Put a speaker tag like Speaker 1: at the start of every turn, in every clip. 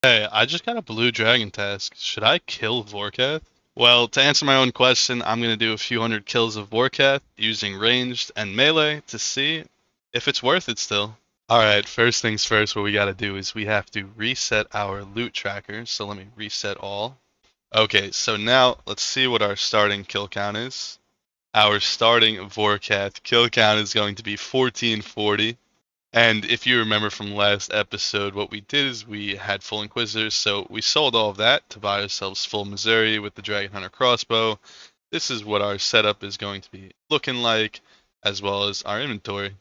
Speaker 1: Hey, I just got a blue dragon task. Should I kill Vorkath? Well, to answer my own question, I'm going to do a few hundred kills of Vorkath using ranged and melee to see if it's worth it still. Alright, first things first, what we gotta do is we have to reset our loot tracker. So let me reset all. Okay, so now let's see what our starting kill count is. Our starting Vorkath kill count is going to be 1440. And if you remember from last episode, what we did is we had full Inquisitors, so we sold all of that to buy ourselves full Missouri with the Dragon Hunter crossbow. This is what our setup is going to be looking like, as well as our inventory.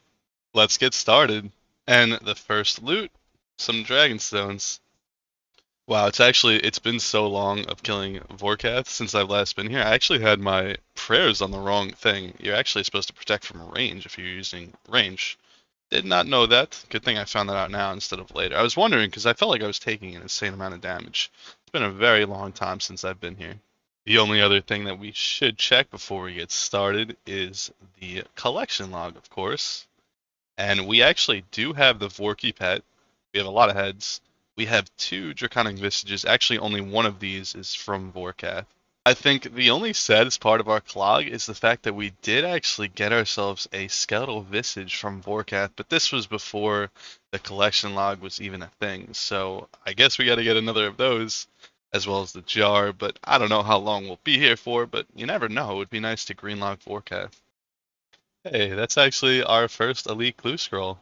Speaker 1: Let's get started. And the first loot, some Dragon Stones. Wow, it's been so long of killing Vorkath since I've last been here. I actually had my prayers on the wrong thing. You're actually supposed to protect from range if you're using range. Did not know that. Good thing I found that out now instead of later. I was wondering because I felt like I was taking an insane amount of damage. It's been a very long time since I've been here. The only other thing that we should check before we get started is the collection log, of course. And we actually do have the Vorky pet. We have a lot of heads. We have two Draconic Visages. Actually, only one of these is from Vorkath. I think the only saddest part of our clog is the fact that we did actually get ourselves a skeletal visage from Vorkath, but this was before the collection log was even a thing. So I guess we got to get another of those, as well as the jar. But I don't know how long we'll be here for, but you never know. It would be nice to greenlog Vorkath. Hey, that's actually our first elite clue scroll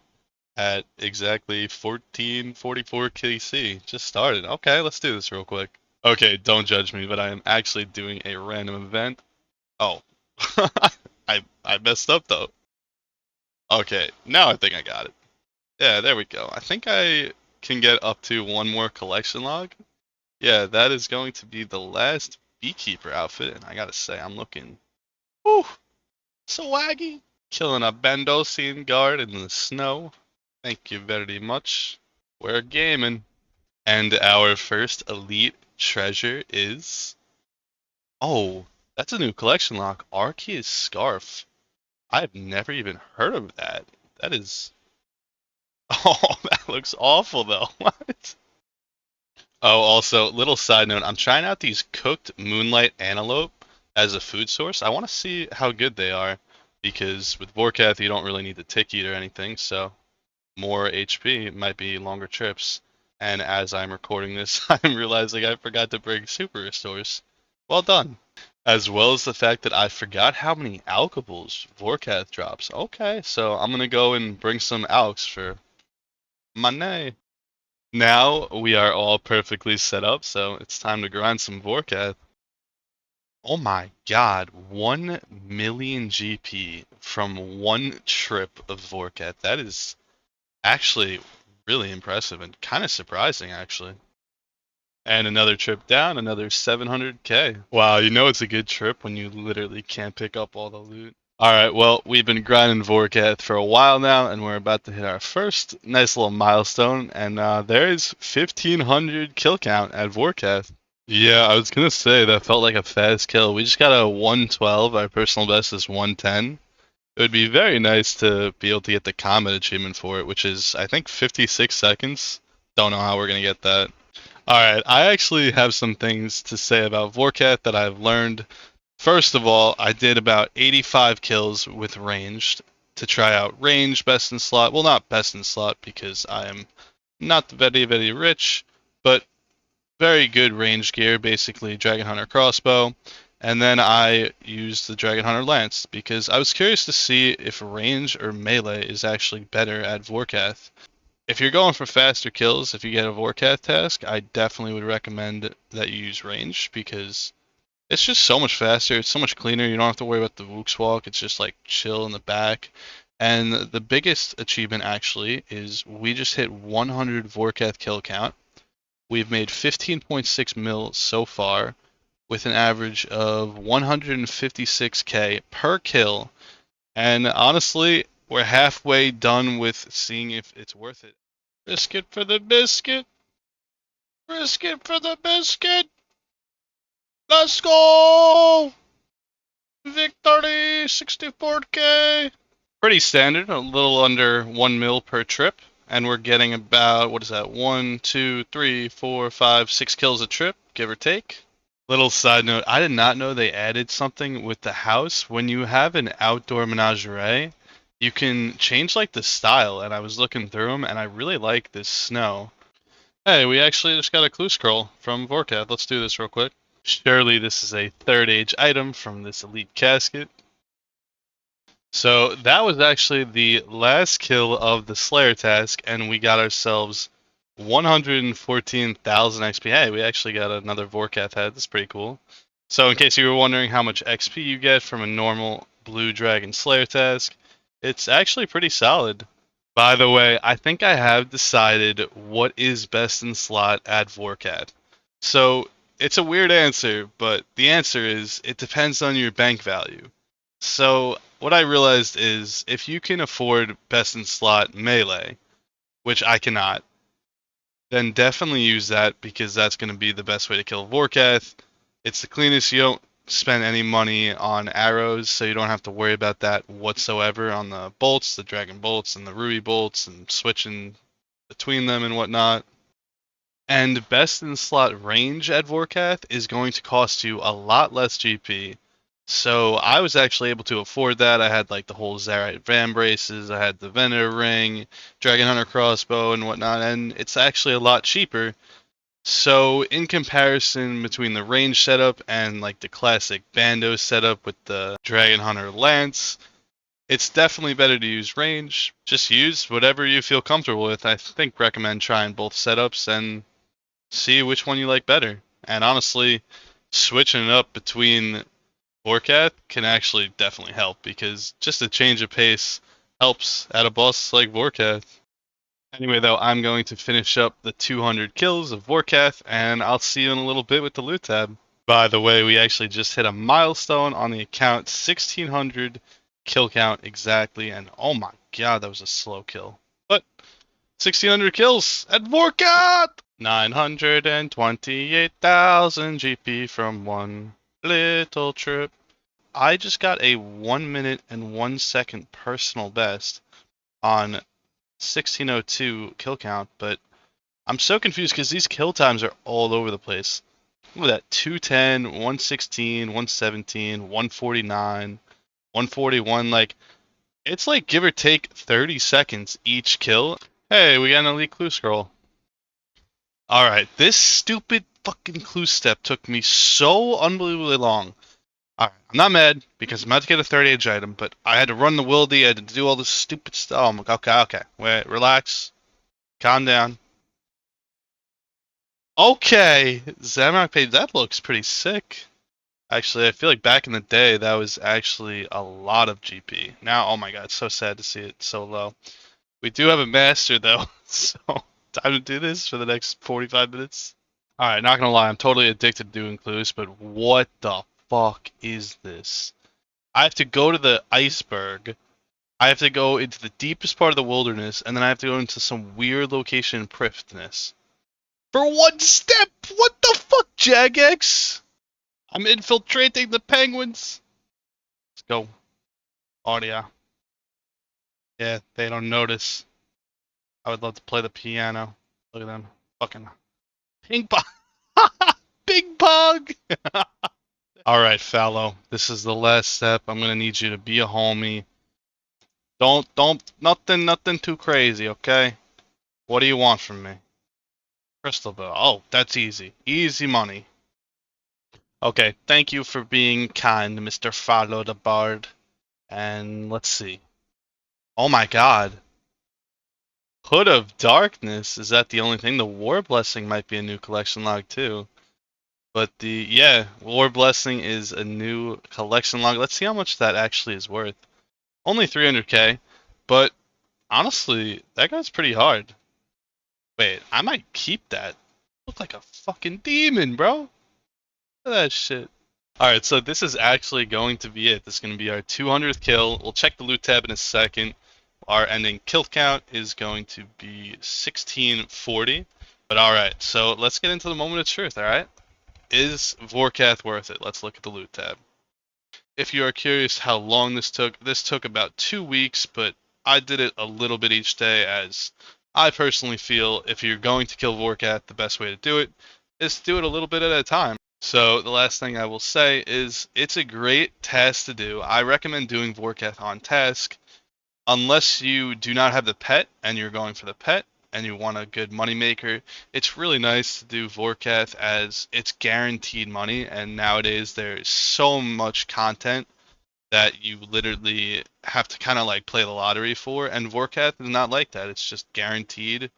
Speaker 1: at exactly 1444 KC. Just started. Okay, let's do this real quick. Okay, don't judge me, but I am actually doing a random event. Oh, I messed up though. Okay, now I think I got it. Yeah, there we go. I think I can get up to one more collection log. Yeah, that is going to be the last beekeeper outfit, and I gotta say, I'm looking, whew, swaggy. Killing a Bandosian guard in the snow. Thank you very much. We're gaming. And our first elite treasure is... Oh, that's a new collection lock. Arceus Scarf. I've never even heard of that. That is... Oh, that looks awful though. What? Oh, also, little side note, I'm trying out these cooked moonlight antelope as a food source. I want to see how good they are because with Vorkath you don't really need to tick eat or anything, so more HP might be longer trips. And as I'm recording this, I'm realizing I forgot to bring super restores. Well done. As well as the fact that I forgot how many alkables Vorkath drops. Okay, so I'm gonna go and bring some alks for money. Now we are all perfectly set up, so it's time to grind some Vorkath. Oh my god, 1 million GP from one trip of Vorkath. That is actually really impressive and kind of surprising, actually. And another trip down, another 700k. Wow, you know it's a good trip when you literally can't pick up all the loot. Alright, well, we've been grinding Vorkath for a while now, and we're about to hit our first nice little milestone, and there is 1500 kill count at Vorkath. Yeah, I was gonna say, that felt like a fast kill. We just got a 112, our personal best is 110. It would be very nice to be able to get the combat achievement for it, which is, I think, 56 seconds. Don't know how we're going to get that. Alright, I actually have some things to say about Vorkath that I've learned. First of all, I did about 85 kills with ranged to try out range best in slot. Well, not best in slot because I am not very, very rich, but very good range gear, basically Dragon Hunter crossbow. And then I used the Dragon Hunter lance because I was curious to see if range or melee is actually better at Vorkath. If you're going for faster kills, if you get a Vorkath task, I definitely would recommend that you use range because it's just so much faster. It's so much cleaner. You don't have to worry about the Wooks walk. It's just like chill in the back. And the biggest achievement actually is we just hit 100 Vorkath kill count. We've made 15.6 mil so far with an average of 156k per kill. And honestly, we're halfway done with seeing if it's worth it. Risk it for the biscuit. Risk it for the biscuit. Let's go! Victory! 64k! Pretty standard, a little under 1 mil per trip. and we're getting about, what is that, 1, 2, 3, 4, 5, 6 kills a trip, give or take. Little side note, I did not know they added something with the house. When you have an outdoor menagerie, you can change like the style, and I was looking through them, and I really like this snow. Hey, we actually just got a clue scroll from Vorkath. Let's do this real quick. Surely this is a third age item from this elite casket. So that was actually the last kill of the Slayer task, and we got ourselves 114,000 XP. Hey, we actually got another Vorkath head. That's pretty cool. So in case you were wondering how much XP you get from a normal Blue Dragon Slayer task, it's actually pretty solid. By the way, I think I have decided what is best in slot at Vorkath. So it's a weird answer, but the answer is it depends on your bank value. So what I realized is if you can afford best in slot melee, which I cannot, then definitely use that because that's going to be the best way to kill Vorkath. It's the cleanest. You don't spend any money on arrows, so you don't have to worry about that whatsoever on the bolts, the dragon bolts and the ruby bolts, and switching between them and whatnot. And best in slot range at Vorkath is going to cost you a lot less GP. So I was actually able to afford that. I had like the whole Zarite Van braces, I had the Venator ring, Dragon Hunter crossbow and whatnot, and it's actually a lot cheaper. So in comparison between the range setup and like the classic Bando setup with the Dragon Hunter lance, it's definitely better to use range. Just use whatever you feel comfortable with. I think recommend trying both setups and see which one you like better. And honestly, switching it up between Vorkath can actually definitely help because just a change of pace helps at a boss like Vorkath. Anyway, though, I'm going to finish up the 200 kills of Vorkath, and I'll see you in a little bit with the loot tab. By the way, we actually just hit a milestone on the account, 1600 kill count exactly, and oh my god, that was a slow kill. But 1600 kills at Vorkath! 928,000 GP from one little trip. I just got a 1 minute and 1 second personal best on 1602 kill count, but I'm so confused because these kill times are all over the place. Look at that, 210, 116, 117, 149, 141, like, it's like give or take 30 seconds each kill. Hey, we got an elite clue scroll. Alright, this stupid fucking clue step took me so unbelievably long. Alright, I'm not mad because I'm about to get a third age item, but I had to run the wildy, I had to do all this stupid stuff. Oh, okay. Wait, relax. Calm down. Okay, Zamrock page, that looks pretty sick. Actually, I feel like back in the day, that was actually a lot of GP. Now, oh my god, it's so sad to see it so low. We do have a master, though, so time to do this for the next 45 minutes. Alright, not gonna lie, I'm totally addicted to doing clues, but what the fuck is this? I have to go to the iceberg. I have to go into the deepest part of the wilderness, and then I have to go into some weird location in Priftness. For one step! What the fuck, Jagex? I'm infiltrating the penguins. Let's go. Audio. Yeah, they don't notice. I would love to play the piano. Look at them. Fucking ping pong. Ping pong! Alright, Fallow. This is the last step. I'm gonna need you to be a homie. Don't, nothing too crazy, okay? What do you want from me? Crystal Bell. Oh, that's easy. Easy money. Okay, thank you for being kind, Mr. Follow the Bard. And let's see. Oh my god. Hood of Darkness. Is that the only thing? The War Blessing might be a new collection log too. But War Blessing is a new collection log. Let's see how much that actually is worth. Only 300k, but honestly, that guy's pretty hard. Wait, I might keep that. Look like a fucking demon, bro. Look at that shit. Alright, so this is actually going to be it. This is going to be our 200th kill. We'll check the loot tab in a second. Our ending kill count is going to be 1640. But alright, so let's get into the moment of truth, alright? Is Vorkath worth it? Let's look at the loot tab. If you are curious how long this took about 2 weeks, but I did it a little bit each day as I personally feel if you're going to kill Vorkath, the best way to do it is to do it a little bit at a time. So the last thing I will say is it's a great task to do. I recommend doing Vorkath on task unless you do not have the pet and you're going for the pet and you want a good money maker. It's really nice to do Vorkath as it's guaranteed money, and nowadays there's so much content that you literally have to kind of like play the lottery for, and Vorkath is not like that. It's just guaranteed.